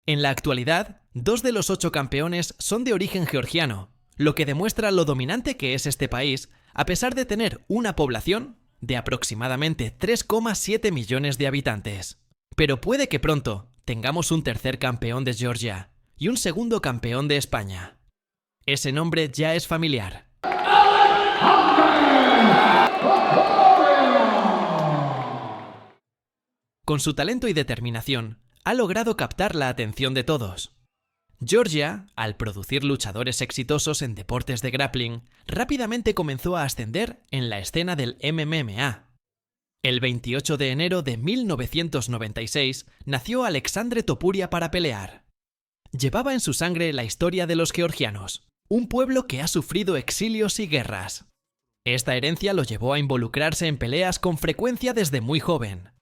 En la actualidad, 2 de los 8 campeones son de origen georgiano, lo que demuestra lo dominante que es este país, a pesar de tener una población de aproximadamente 3,7 millones de habitantes. Pero puede que pronto tengamos un tercer campeón de Georgia y un segundo campeón de España. Ese nombre ya es familiar. Con su talento y determinación, ha logrado captar la atención de todos. Georgia, al producir luchadores exitosos en deportes de grappling, rápidamente comenzó a ascender en la escena del MMA. El 28 de enero de 1996 nació Alexandre Topuria para pelear. Llevaba en su sangre la historia de los georgianos, un pueblo que ha sufrido exilios y guerras. Esta herencia lo llevó a involucrarse en peleas con frecuencia desde muy joven.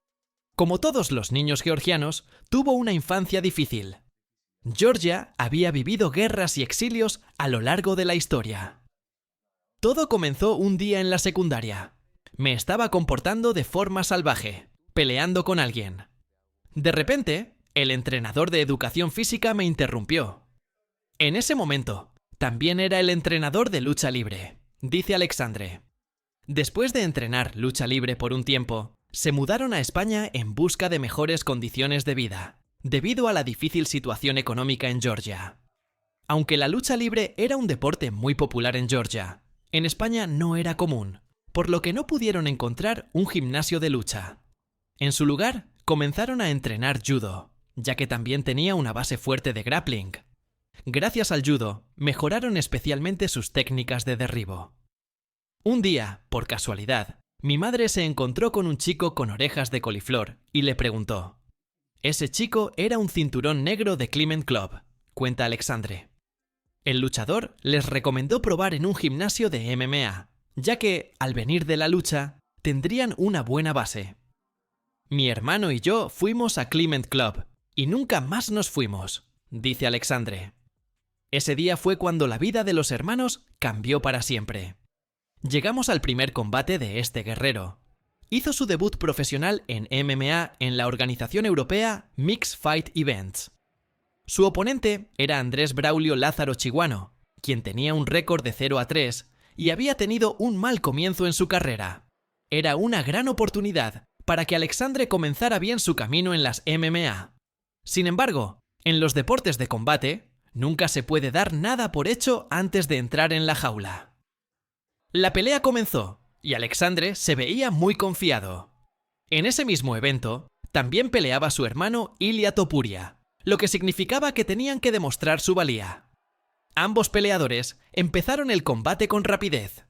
Como todos los niños georgianos, tuvo una infancia difícil. Georgia había vivido guerras y exilios a lo largo de la historia. Todo comenzó un día en la secundaria. Me estaba comportando de forma salvaje, peleando con alguien. De repente, el entrenador de educación física me interrumpió. En ese momento, también era el entrenador de lucha libre, dice Alexandre. Después de entrenar lucha libre por un tiempo, se mudaron a España en busca de mejores condiciones de vida, debido a la difícil situación económica en Georgia. Aunque la lucha libre era un deporte muy popular en Georgia, en España no era común, por lo que no pudieron encontrar un gimnasio de lucha. En su lugar, comenzaron a entrenar judo, ya que también tenía una base fuerte de grappling. Gracias al judo, mejoraron especialmente sus técnicas de derribo. Un día, por casualidad, mi madre se encontró con un chico con orejas de coliflor y le preguntó. Ese chico era un cinturón negro de Clement Club, cuenta Alexandre. El luchador les recomendó probar en un gimnasio de MMA, ya que, al venir de la lucha, tendrían una buena base. Mi hermano y yo fuimos a Clement Club y nunca más nos fuimos, dice Alexandre. Ese día fue cuando la vida de los hermanos cambió para siempre. Llegamos al primer combate de este guerrero. Hizo su debut profesional en MMA en la organización europea Mixed Fight Events. Su oponente era Andrés Braulio Lázaro Chiguano, quien tenía un récord de 0-3 y había tenido un mal comienzo en su carrera. Era una gran oportunidad para que Alexandre comenzara bien su camino en las MMA. Sin embargo, en los deportes de combate, nunca se puede dar nada por hecho antes de entrar en la jaula. La pelea comenzó y Alexandre se veía muy confiado. En ese mismo evento, también peleaba su hermano Ilia Topuria, lo que significaba que tenían que demostrar su valía. Ambos peleadores empezaron el combate con rapidez.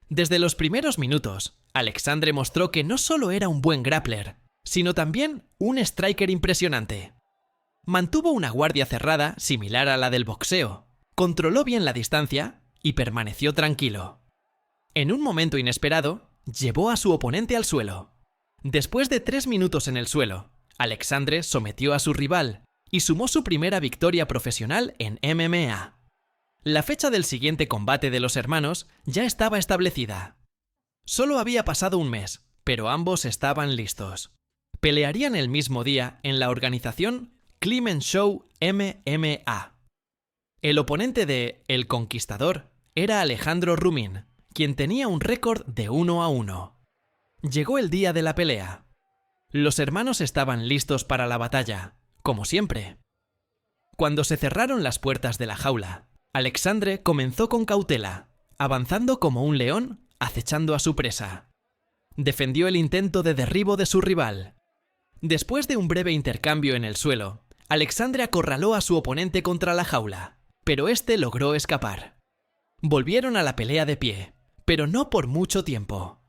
Desde los primeros minutos, Alexandre mostró que no solo era un buen grappler, sino también un striker impresionante. Mantuvo una guardia cerrada similar a la del boxeo, controló bien la distancia y permaneció tranquilo. En un momento inesperado, llevó a su oponente al suelo. Después de 3 minutos en el suelo, Alexandre sometió a su rival y sumó su primera victoria profesional en MMA. La fecha del siguiente combate de los hermanos ya estaba establecida. Solo había pasado un mes, pero ambos estaban listos. Pelearían el mismo día en la organización Clement Show MMA. El oponente de El Conquistador era Alejandro Rumín, quien tenía un récord de 1-1. Llegó el día de la pelea. Los hermanos estaban listos para la batalla, como siempre. Cuando se cerraron las puertas de la jaula, Alexandre comenzó con cautela, avanzando como un león, acechando a su presa. Defendió el intento de derribo de su rival. Después de un breve intercambio en el suelo, Alexandre acorraló a su oponente contra la jaula, pero este logró escapar. Volvieron a la pelea de pie, pero no por mucho tiempo.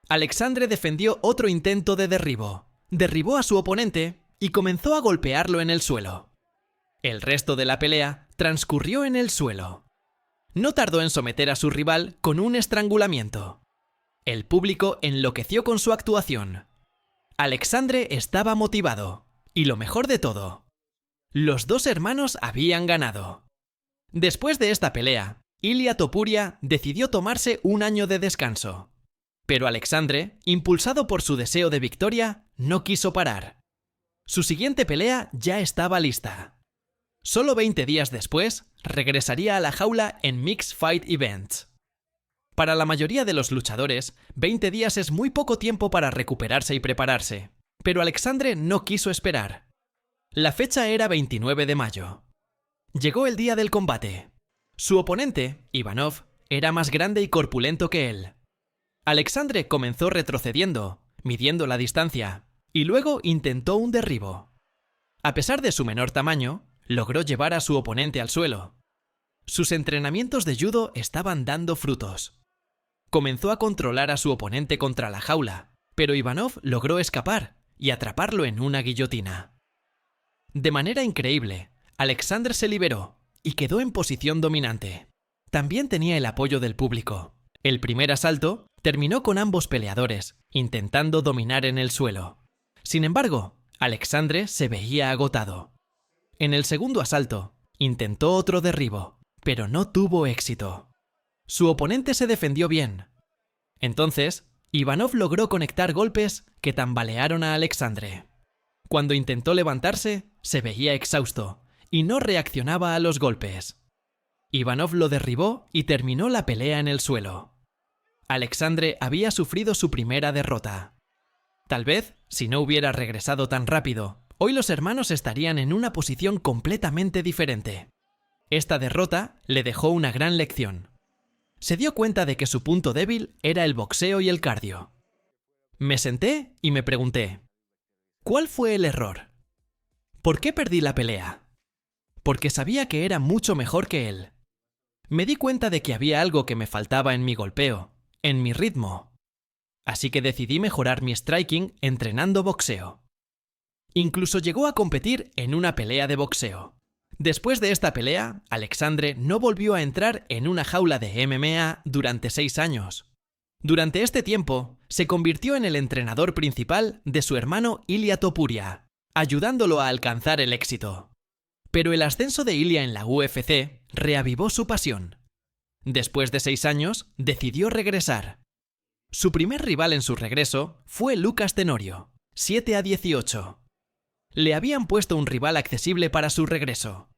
Alexandre defendió otro intento de derribo, derribó a su oponente y comenzó a golpearlo en el suelo. El resto de la pelea transcurrió en el suelo. No tardó en someter a su rival con un estrangulamiento. El público enloqueció con su actuación. Alexandre estaba motivado, y lo mejor de todo, los 2 hermanos habían ganado. Después de esta pelea, Ilia Topuria decidió tomarse un año de descanso. Pero Alexandre, impulsado por su deseo de victoria, no quiso parar. Su siguiente pelea ya estaba lista. Solo 20 días después, regresaría a la jaula en Mixed Fight Events. Para la mayoría de los luchadores, 20 días es muy poco tiempo para recuperarse y prepararse, pero Alexandre no quiso esperar. La fecha era 29 de mayo. Llegó el día del combate. Su oponente, Ivanov, era más grande y corpulento que él. Alexandre comenzó retrocediendo, midiendo la distancia, y luego intentó un derribo. A pesar de su menor tamaño, logró llevar a su oponente al suelo. Sus entrenamientos de judo estaban dando frutos. Comenzó a controlar a su oponente contra la jaula, pero Ivanov logró escapar y atraparlo en una guillotina. De manera increíble, Alexandre se liberó y quedó en posición dominante. También tenía el apoyo del público. El primer asalto terminó con ambos peleadores intentando dominar en el suelo. Sin embargo, Alexandre se veía agotado. En el segundo asalto, intentó otro derribo, pero no tuvo éxito. Su oponente se defendió bien. Entonces, Ivanov logró conectar golpes que tambalearon a Alexandre. Cuando intentó levantarse, se veía exhausto y no reaccionaba a los golpes. Ivanov lo derribó y terminó la pelea en el suelo. Alexandre había sufrido su primera derrota. Tal vez, si no hubiera regresado tan rápido, hoy los hermanos estarían en una posición completamente diferente. Esta derrota le dejó una gran lección. Se dio cuenta de que su punto débil era el boxeo y el cardio. Me senté y me pregunté, ¿cuál fue el error? ¿Por qué perdí la pelea? Porque sabía que era mucho mejor que él. Me di cuenta de que había algo que me faltaba en mi golpeo, en mi ritmo. Así que decidí mejorar mi striking entrenando boxeo. Incluso llegó a competir en una pelea de boxeo. Después de esta pelea, Alexandre no volvió a entrar en una jaula de MMA durante 6 años. Durante este tiempo, se convirtió en el entrenador principal de su hermano Ilia Topuria, ayudándolo a alcanzar el éxito. Pero el ascenso de Ilia en la UFC reavivó su pasión. Después de 6 años, decidió regresar. Su primer rival en su regreso fue Lucas Tenorio, 7-18. Le habían puesto un rival accesible para su regreso.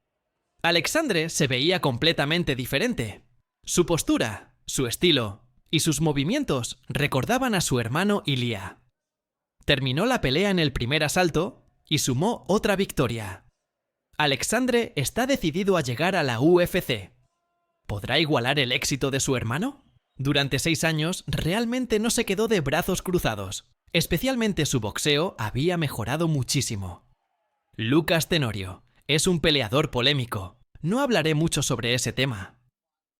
Alexandre se veía completamente diferente. Su postura, su estilo y sus movimientos recordaban a su hermano Ilia. Terminó la pelea en el primer asalto y sumó otra victoria. Alexandre está decidido a llegar a la UFC. ¿Podrá igualar el éxito de su hermano? Durante 6 años realmente no se quedó de brazos cruzados. Especialmente su boxeo había mejorado muchísimo. Lucas Tenorio es un peleador polémico. No hablaré mucho sobre ese tema.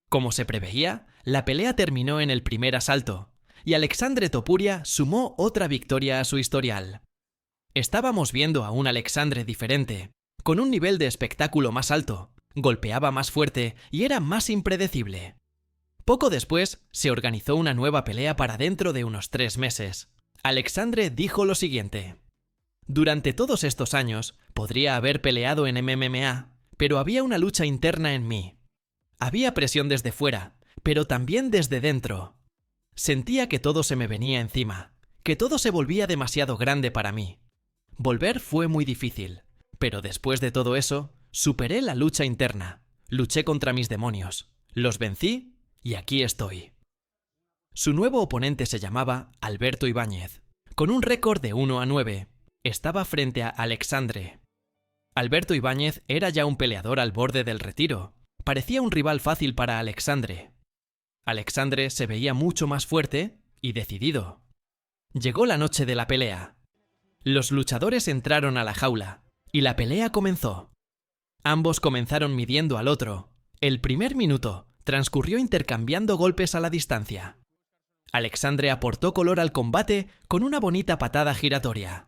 Como se preveía, la pelea terminó en el primer asalto, y Alexandre Topuria sumó otra victoria a su historial. Estábamos viendo a un Alexandre diferente, con un nivel de espectáculo más alto, golpeaba más fuerte y era más impredecible. Poco después, se organizó una nueva pelea para dentro de unos 3 meses. Alexandre dijo lo siguiente: durante todos estos años, podría haber peleado en MMA, pero había una lucha interna en mí. Había presión desde fuera, pero también desde dentro. Sentía que todo se me venía encima, que todo se volvía demasiado grande para mí. Volver fue muy difícil, pero después de todo eso, superé la lucha interna, luché contra mis demonios, los vencí y aquí estoy. Su nuevo oponente se llamaba Alberto Ibáñez. Con un récord de 1-9, estaba frente a Alexandre. Alberto Ibáñez era ya un peleador al borde del retiro. Parecía un rival fácil para Alexandre. Alexandre se veía mucho más fuerte y decidido. Llegó la noche de la pelea. Los luchadores entraron a la jaula y la pelea comenzó. Ambos comenzaron midiendo al otro. El primer minuto transcurrió intercambiando golpes a la distancia. Alexandre aportó color al combate con una bonita patada giratoria.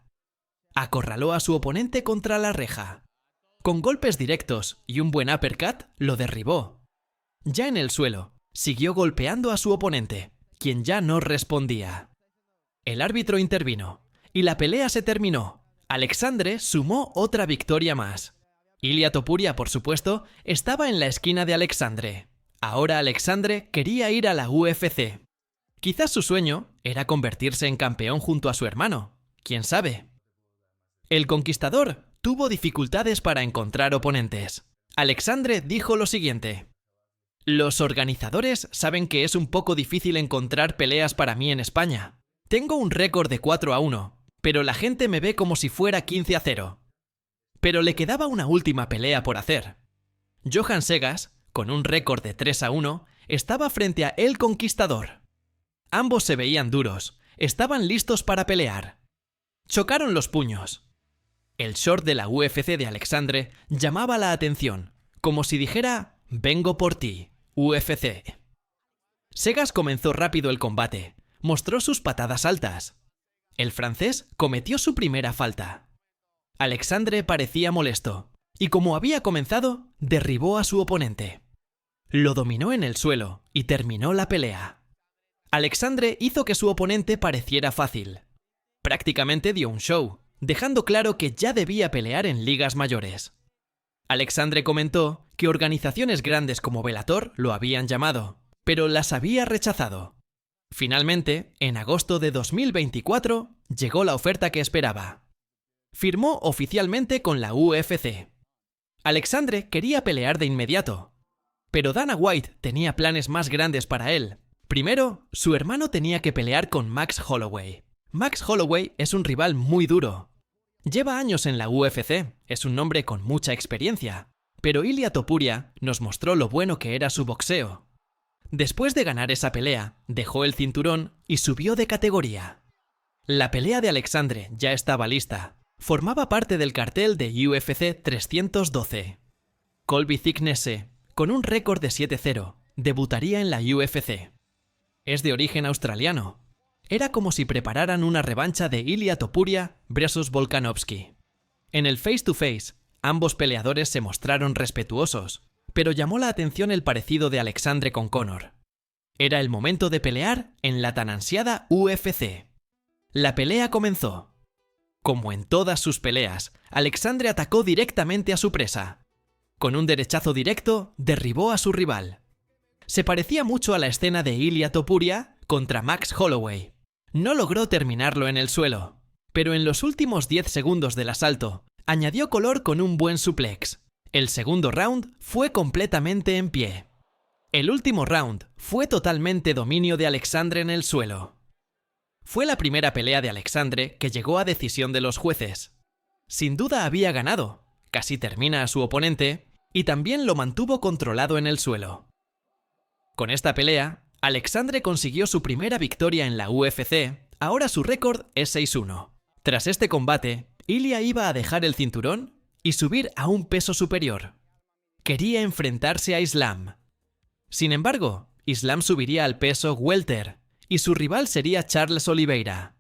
Acorraló a su oponente contra la reja. Con golpes directos y un buen uppercut, lo derribó. Ya en el suelo, siguió golpeando a su oponente, quien ya no respondía. El árbitro intervino, y la pelea se terminó. Alexandre sumó otra victoria más. Ilia Topuria, por supuesto, estaba en la esquina de Alexandre. Ahora Alexandre quería ir a la UFC. Quizás su sueño era convertirse en campeón junto a su hermano. ¿Quién sabe? El conquistador tuvo dificultades para encontrar oponentes. Alexandre dijo lo siguiente: los organizadores saben que es un poco difícil encontrar peleas para mí en España. Tengo un récord de 4-1, pero la gente me ve como si fuera 15-0. Pero le quedaba una última pelea por hacer. Johan Segas, con un récord de 3-1, estaba frente a El Conquistador. Ambos se veían duros, estaban listos para pelear. Chocaron los puños. El short de la UFC de Alexandre llamaba la atención, como si dijera: vengo por ti, UFC. Segas comenzó rápido el combate, mostró sus patadas altas. El francés cometió su primera falta. Alexandre parecía molesto, y como había comenzado, derribó a su oponente. Lo dominó en el suelo y terminó la pelea. Alexandre hizo que su oponente pareciera fácil. Prácticamente dio un show, dejando claro que ya debía pelear en ligas mayores. Alexandre comentó que organizaciones grandes como Bellator lo habían llamado, pero las había rechazado. Finalmente, en agosto de 2024, llegó la oferta que esperaba. Firmó oficialmente con la UFC. Alexandre quería pelear de inmediato, pero Dana White tenía planes más grandes para él. Primero, su hermano tenía que pelear con Max Holloway. Max Holloway es un rival muy duro. Lleva años en la UFC, es un hombre con mucha experiencia, pero Ilia Topuria nos mostró lo bueno que era su boxeo. Después de ganar esa pelea, dejó el cinturón y subió de categoría. La pelea de Alexandre ya estaba lista. Formaba parte del cartel de UFC 312. Colby Thicknesse, con un récord de 7-0, debutaría en la UFC. Es de origen australiano. Era como si prepararan una revancha de Ilia Topuria versus Volkanovski. En el face-to-face, ambos peleadores se mostraron respetuosos, pero llamó la atención el parecido de Alexandre con Conor. Era el momento de pelear en la tan ansiada UFC. La pelea comenzó. Como en todas sus peleas, Alexandre atacó directamente a su presa. Con un derechazo directo, derribó a su rival. Se parecía mucho a la escena de Ilia Topuria contra Max Holloway. No logró terminarlo en el suelo, pero en los últimos 10 segundos del asalto, añadió color con un buen suplex. El segundo round fue completamente en pie. El último round fue totalmente dominio de Alexandre en el suelo. Fue la primera pelea de Alexandre que llegó a decisión de los jueces. Sin duda había ganado, casi termina a su oponente, y también lo mantuvo controlado en el suelo. Con esta pelea, Alexandre consiguió su primera victoria en la UFC, ahora su récord es 6-1. Tras este combate, Ilia iba a dejar el cinturón y subir a un peso superior. Quería enfrentarse a Islam. Sin embargo, Islam subiría al peso welter y su rival sería Charles Oliveira.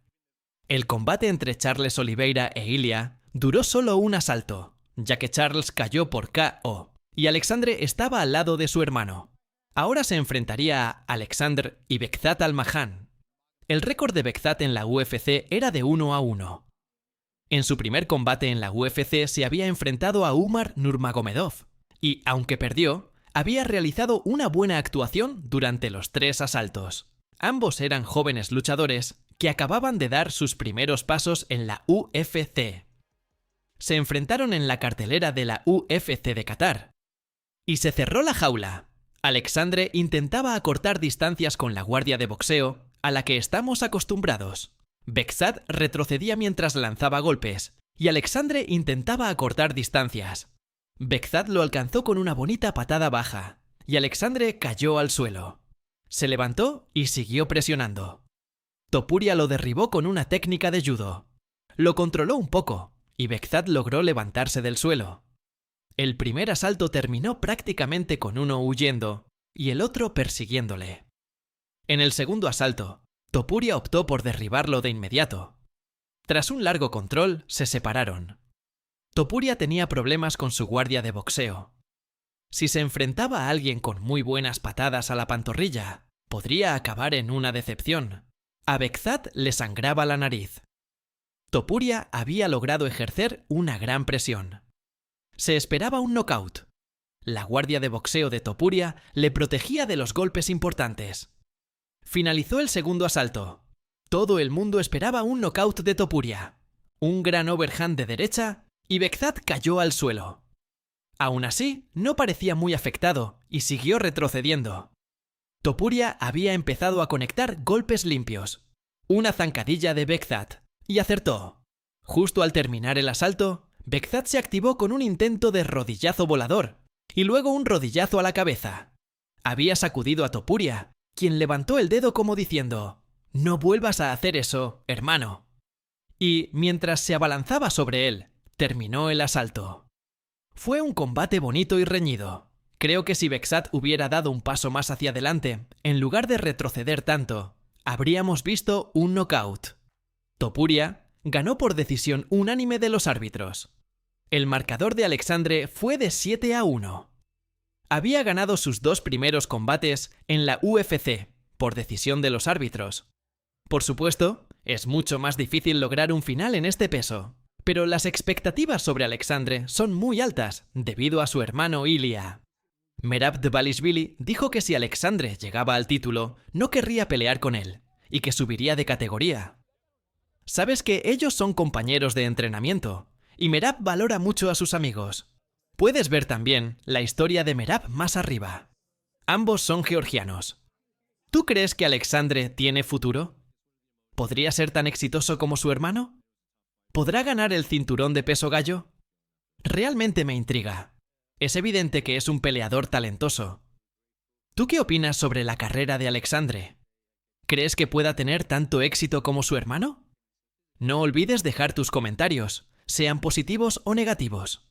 El combate entre Charles Oliveira e Ilia duró solo un asalto, ya que Charles cayó por KO y Alexandre estaba al lado de su hermano. Ahora se enfrentaría a Alexander y Bekzat Almahan. El récord de Bekzat en la UFC era de 1-1. En su primer combate en la UFC se había enfrentado a Umar Nurmagomedov y, aunque perdió, había realizado una buena actuación durante los 3 asaltos. Ambos eran jóvenes luchadores que acababan de dar sus primeros pasos en la UFC. Se enfrentaron en la cartelera de la UFC de Qatar. Y se cerró la jaula. Alexandre intentaba acortar distancias con la guardia de boxeo a la que estamos acostumbrados. Bekzat retrocedía mientras lanzaba golpes, y Alexandre intentaba acortar distancias. Bekzat lo alcanzó con una bonita patada baja, y Alexandre cayó al suelo. Se levantó y siguió presionando. Topuria lo derribó con una técnica de judo. Lo controló un poco, y Bekzat logró levantarse del suelo. El primer asalto terminó prácticamente con uno huyendo y el otro persiguiéndole. En el segundo asalto, Topuria optó por derribarlo de inmediato. Tras un largo control, se separaron. Topuria tenía problemas con su guardia de boxeo. Si se enfrentaba a alguien con muy buenas patadas a la pantorrilla, podría acabar en una decepción. A Bekzat le sangraba la nariz. Topuria había logrado ejercer una gran presión. Se esperaba un knockout. La guardia de boxeo de Topuria le protegía de los golpes importantes. Finalizó el segundo asalto. Todo el mundo esperaba un knockout de Topuria. Un gran overhand de derecha y Bekzat cayó al suelo. Aún así, no parecía muy afectado y siguió retrocediendo. Topuria había empezado a conectar golpes limpios. Una zancadilla de Begzat, y acertó. Justo al terminar el asalto, Begzat se activó con un intento de rodillazo volador, y luego un rodillazo a la cabeza. Había sacudido a Topuria, quien levantó el dedo como diciendo: «No vuelvas a hacer eso, hermano». Y, mientras se abalanzaba sobre él, terminó el asalto. Fue un combate bonito y reñido. Creo que si Begzat hubiera dado un paso más hacia adelante, en lugar de retroceder tanto, habríamos visto un knockout. Topuria ganó por decisión unánime de los árbitros. El marcador de Alexandre fue de 7-1. Había ganado sus 2 primeros combates en la UFC, por decisión de los árbitros. Por supuesto, es mucho más difícil lograr un final en este peso, pero las expectativas sobre Alexandre son muy altas debido a su hermano Ilia. Merab Dvalishvili dijo que si Alexandre llegaba al título, no querría pelear con él, y que subiría de categoría. Sabes que ellos son compañeros de entrenamiento, y Merab valora mucho a sus amigos. Puedes ver también la historia de Merab más arriba. Ambos son georgianos. ¿Tú crees que Alexandre tiene futuro? ¿Podría ser tan exitoso como su hermano? ¿Podrá ganar el cinturón de peso gallo? Realmente me intriga. Es evidente que es un peleador talentoso. ¿Tú qué opinas sobre la carrera de Alexandre? ¿Crees que pueda tener tanto éxito como su hermano? No olvides dejar tus comentarios, sean positivos o negativos.